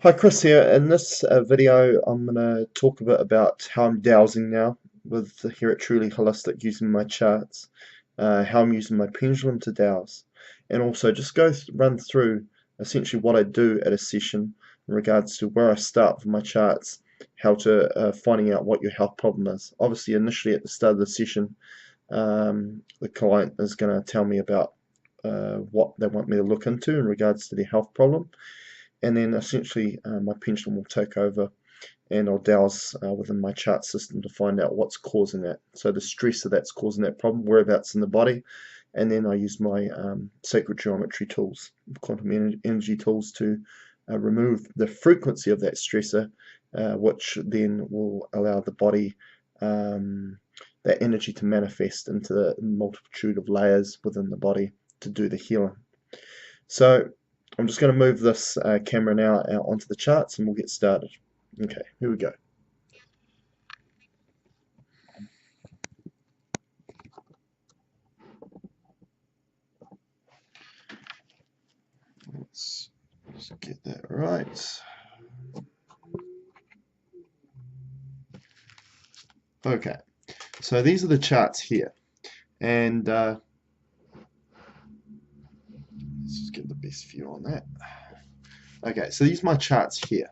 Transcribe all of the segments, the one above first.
Hi Chris here. In this video I'm going to talk a bit about how I'm dowsing now with here at Truly Holistic using my charts, how I'm using my pendulum to dowse, and also just run through essentially what I do at a session in regards to where I start with my charts, how to finding out what your health problem is. Obviously initially at the start of the session the client is going to tell me about what they want me to look into in regards to their health problem, and then essentially my pendulum will take over and I'll dowse within my chart system to find out what's causing that. So the stressor that's causing that problem, whereabouts in the body, and then I use my sacred geometry tools, quantum energy tools, to remove the frequency of that stressor, which then will allow the body that energy to manifest into the multitude of layers within the body to do the healing. So I'm just going to move this camera now out onto the charts and we'll get started. Okay, here we go. Let's just get that right. Okay, so these are the charts here, and let's just get the best view on that. Okay, so these are my charts here,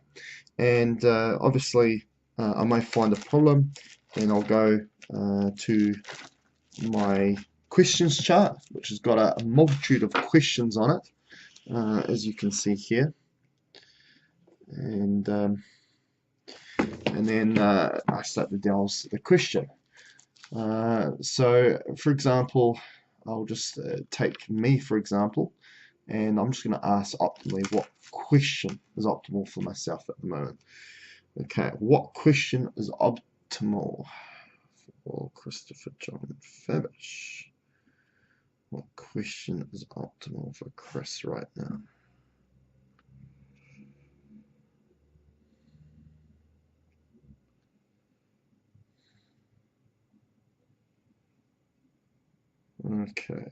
and obviously I may find a problem, and I'll go to my questions chart, which has got a multitude of questions on it, as you can see here, and then I start to dowse the question. So, for example, I'll just take me, for example, and I'm just going to ask optimally what question is optimal for myself at the moment. Okay, what question is optimal for Christopher John Fabish? What question is optimal for Chris right now? Okay.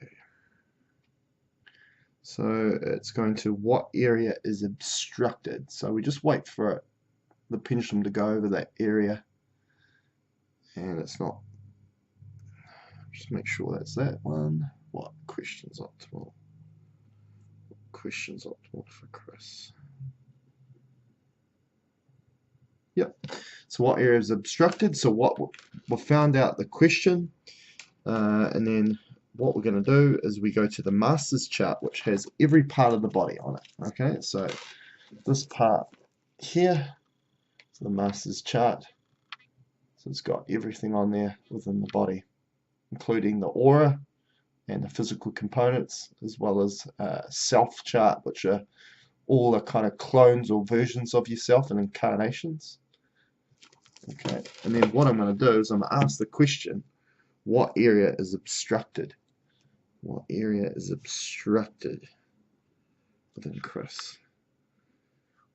So it's going to what area is obstructed. So we just wait for it, the pendulum to go over that area, and it's not. Just make sure that's that one. What question's optimal? What question's optimal for Chris? Yep. So what area is obstructed? So what we found out the question, and then what we're going to do is we go to the master's chart, which has every part of the body on it. Okay, so this part here, so the master's chart, so it's got everything on there within the body, including the aura and the physical components, as well as self chart, which are all the kind of clones or versions of yourself and incarnations. Okay, and then what I'm going to do is I'm going to ask the question, what area is obstructed? What area is obstructed within Chris?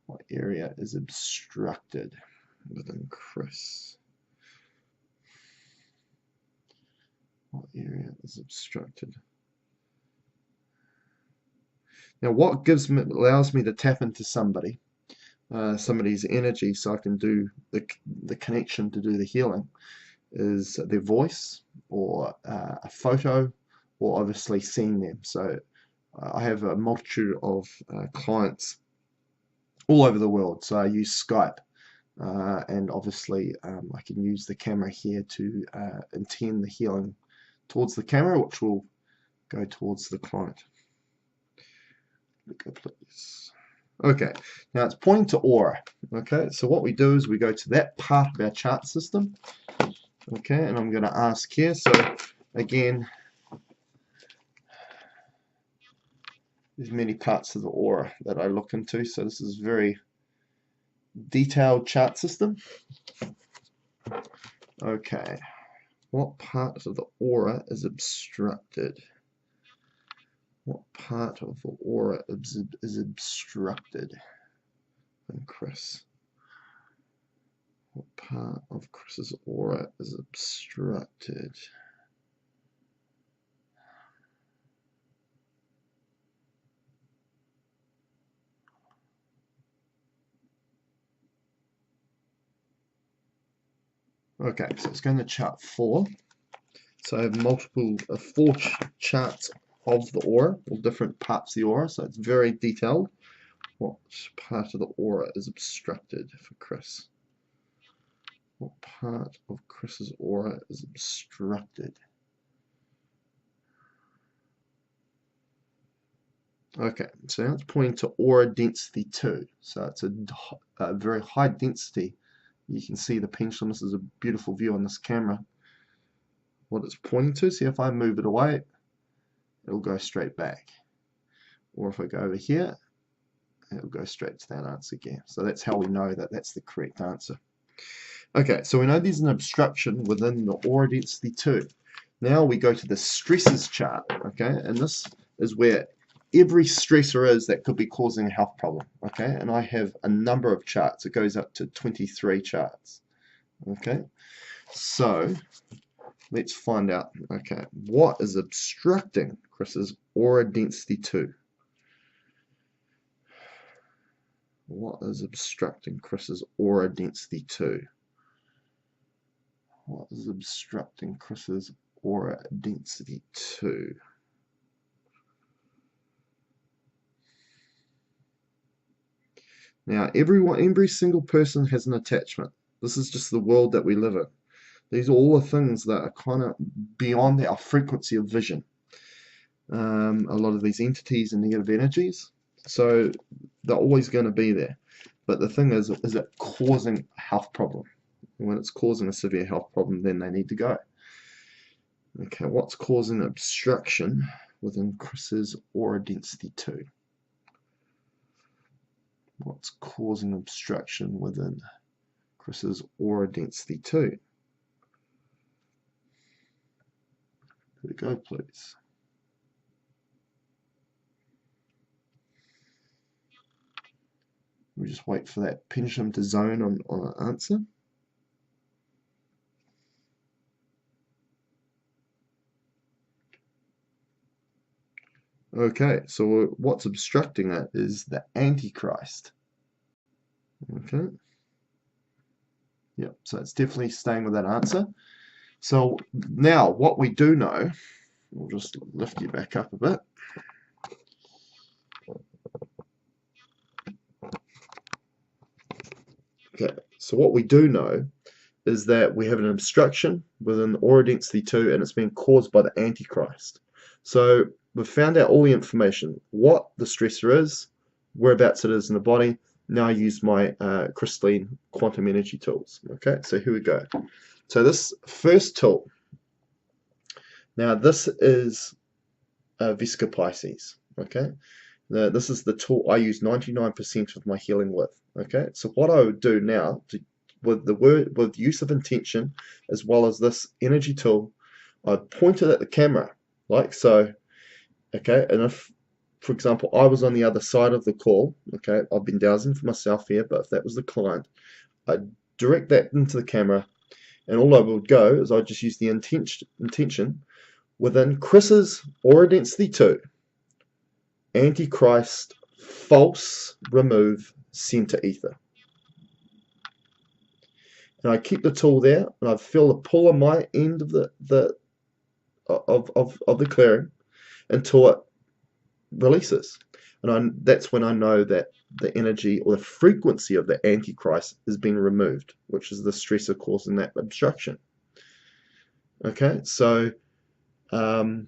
What area is obstructed within Chris? What area is obstructed? Now, what allows me to tap into somebody's energy, so I can do the connection to do the healing, is their voice or a photo, or obviously seeing them. So I have a multitude of clients all over the world, so I use Skype, and obviously I can use the camera here to intend the healing towards the camera, which will go towards the client. Go, please. Okay, now it's pointing to aura. Okay, so what we do is we go to that part of our chart system. Okay, and I'm going to ask here. So again, there's many parts of the aura that I look into. So this is very detailed chart system. Okay, what part of the aura is obstructed? What part of the aura is obstructed? And Chris. What part of Chris's aura is obstructed? Okay, so it's going to chart 4. So I have multiple, 4 charts of the aura, or different parts of the aura, so it's very detailed. What part of the aura is obstructed for Chris? What part of Chris's aura is obstructed? Okay, so now it's pointing to aura density 2. So it's a very high density. You can see the pendulum. This is a beautiful view on this camera. What it's pointing to, see if I move it away, it'll go straight back. Or if I go over here, it'll go straight to that answer again. So that's how we know that that's the correct answer. Okay, so we know there's an obstruction within the aura density 2. Now we go to the stresses chart, okay, and this is where every stressor is that could be causing a health problem, okay, and I have a number of charts. It goes up to 23 charts, okay. So let's find out, okay, what is obstructing Chris's aura density 2? What is obstructing Chris's aura density 2? What is obstructing Chris's aura density 2? Now, every single person has an attachment. This is just the world that we live in. These are all the things that are kind of beyond our frequency of vision. A lot of these entities and negative energies, so they're always going to be there. But the thing is it causing a health problem? And when it's causing a severe health problem, then they need to go. Okay, what's causing obstruction within Chris's aura density 2? What's causing obstruction within Chris's aura density 2? Could it go, please? We just wait for that pendulum to zone on an answer. Okay, so what's obstructing that is the Antichrist. Okay. Yep, so it's definitely staying with that answer. So now what we do know, we'll just lift you back up a bit. Okay, so what we do know is that we have an obstruction within the aura density 2 and it's being caused by the Antichrist. So we've found out all the information, what the stressor is, whereabouts it is in the body. Now I use my crystalline quantum energy tools. Okay, so here we go. So this first tool, now this is Vesica Pisces. Okay, now this is the tool I use 99% of my healing with. Okay, so what I would do now with use of intention as well as this energy tool, I'd point it at the camera like so. Okay, and if, for example, I was on the other side of the call, okay, I've been dowsing for myself here, but if that was the client, I'd direct that into the camera, and all I would go is I'd just use the intention within Chris's aura density 2, Antichrist, false, remove, center ether. And I keep the tool there, and I feel the pull on my end of the clearing until it releases, and that's when I know that the energy or the frequency of the Antichrist is being removed, which is the stressor causing that obstruction. Okay, so and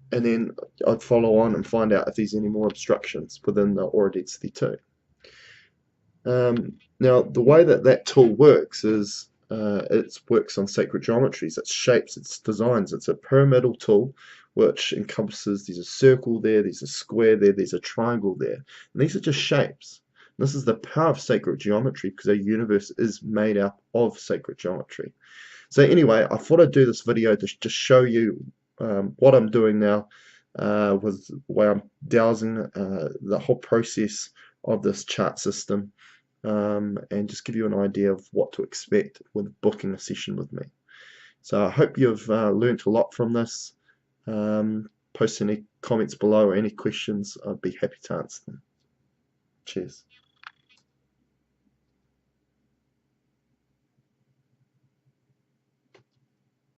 then I'd follow on and find out if there's any more obstructions within the aura density 2. Now the way that tool works is it works on sacred geometries, its shapes, its designs. It's a pyramidal tool which encompasses, there's a circle there, there's a square there, there's a triangle there. And these are just shapes. And this is the power of sacred geometry because our universe is made up of sacred geometry. So anyway, I thought I'd do this video to just show you what I'm doing now with the way I'm dowsing the whole process of this chart system. And just give you an idea of what to expect with booking a session with me. So I hope you've learnt a lot from this. Post any comments below or any questions. I'd be happy to answer them. Cheers.